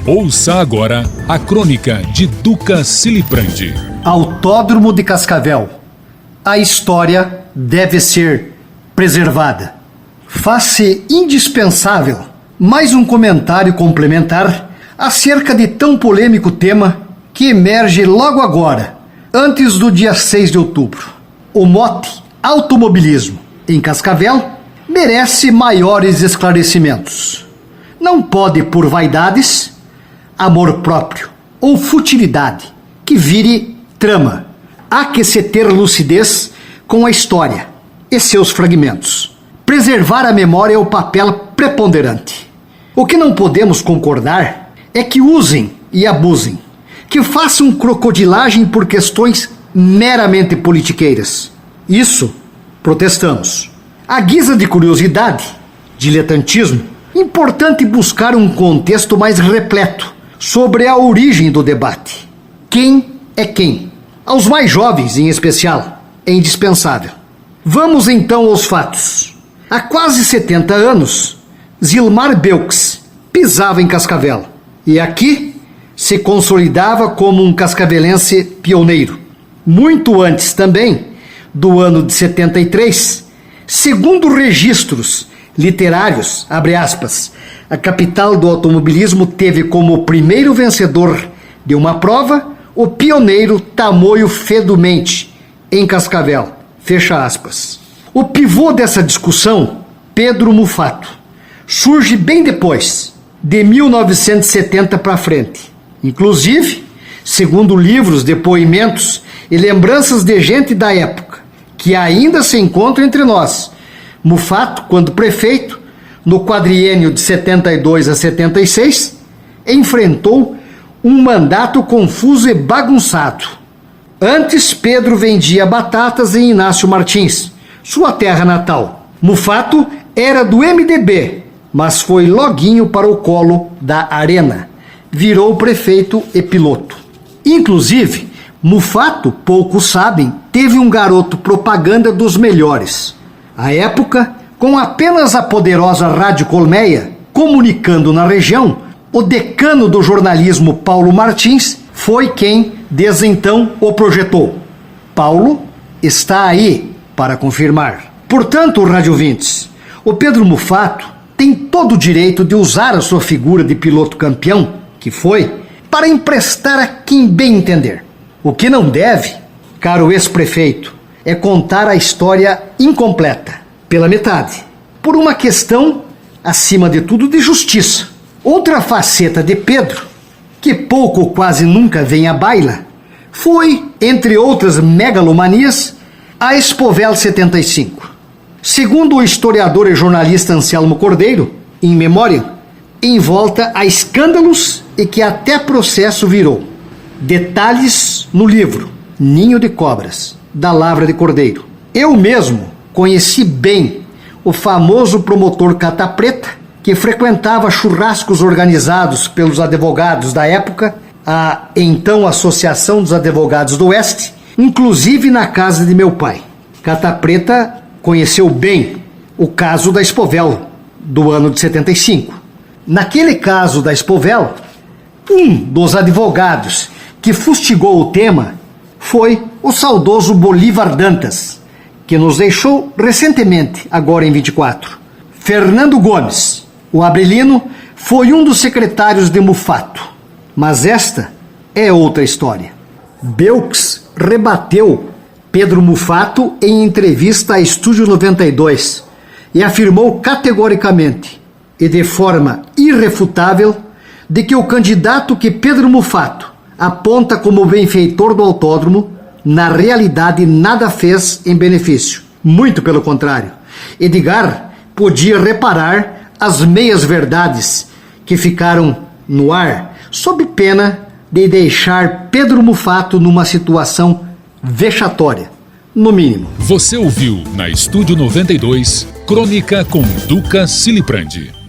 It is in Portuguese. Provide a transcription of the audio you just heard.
Ouça agora a crônica de Duca Siliprandi. Autódromo de Cascavel. A história deve ser preservada. Faz-se indispensável mais um comentário complementar acerca de tão polêmico tema que emerge logo agora, antes do dia 6 de outubro. O mote automobilismo em Cascavel merece maiores esclarecimentos. Não pode, por vaidades, amor próprio ou futilidade, que vire trama. Há que se ter lucidez com a história e seus fragmentos. Preservar a memória é o papel preponderante. O que não podemos concordar é que usem e abusem, que façam crocodilagem por questões meramente politiqueiras. Isso protestamos. À guisa de curiosidade, diletantismo, importante buscar um contexto mais repleto sobre a origem do debate. Quem é quem? Aos mais jovens, em especial, é indispensável. Vamos então aos fatos. Há quase 70 anos, Zilmar Belks pisava em Cascavel e aqui se consolidava como um cascavelense pioneiro. Muito antes também do ano de 73, segundo registros literários, abre aspas, a capital do automobilismo teve como primeiro vencedor de uma prova o pioneiro Tamoio Fedumente, em Cascavel, fecha aspas. O pivô dessa discussão, Pedro Mufato, surge bem depois, de 1970 para frente. Inclusive, segundo livros, depoimentos e lembranças de gente da época, que ainda se encontra entre nós, Mufato, quando prefeito, no quadriênio de 72 a 76, enfrentou um mandato confuso e bagunçado. Antes, Pedro vendia batatas em Inácio Martins, sua terra natal. Mufato era do MDB, mas foi loguinho para o colo da Arena. Virou prefeito e piloto. Inclusive, Mufato, poucos sabem, teve um garoto propaganda dos melhores. À época, com apenas a poderosa Rádio Colmeia, comunicando na região, o decano do jornalismo Paulo Martins foi quem, desde então, o projetou. Paulo está aí para confirmar. Portanto, rádio ouvintes, o Pedro Mufato tem todo o direito de usar a sua figura de piloto campeão, que foi, para emprestar a quem bem entender. O que não deve, caro ex-prefeito, é contar a história incompleta, pela metade, por uma questão, acima de tudo, de justiça. Outra faceta de Pedro, que pouco ou quase nunca vem à baila, foi, entre outras megalomanias, a Expovel 75. Segundo o historiador e jornalista Anselmo Cordeiro, em memória, envolta a escândalos e que até processo virou. Detalhes no livro Ninho de Cobras, da Lavra de Cordeiro. Eu mesmo conheci bem o famoso promotor Cata Preta, que frequentava churrascos organizados pelos advogados da época, a então Associação dos Advogados do Oeste, inclusive na casa de meu pai. Cata Preta conheceu bem o caso da Expovel, do ano de 75. Naquele caso da Expovel, um dos advogados que fustigou o tema foi o saudoso Bolívar Dantas, que nos deixou recentemente, agora em 24. Fernando Gomes, o abrelino, foi um dos secretários de Mufato. Mas esta é outra história. Belks rebateu Pedro Mufato em entrevista a Estúdio 92 e afirmou categoricamente e de forma irrefutável de que o candidato que Pedro Mufato aponta como benfeitor do autódromo, na realidade nada fez em benefício. Muito pelo contrário. Edgar podia reparar as meias-verdades que ficaram no ar, sob pena de deixar Pedro Mufato numa situação vexatória, no mínimo. Você ouviu na Estúdio 92, Crônica com Duca Siliprandi.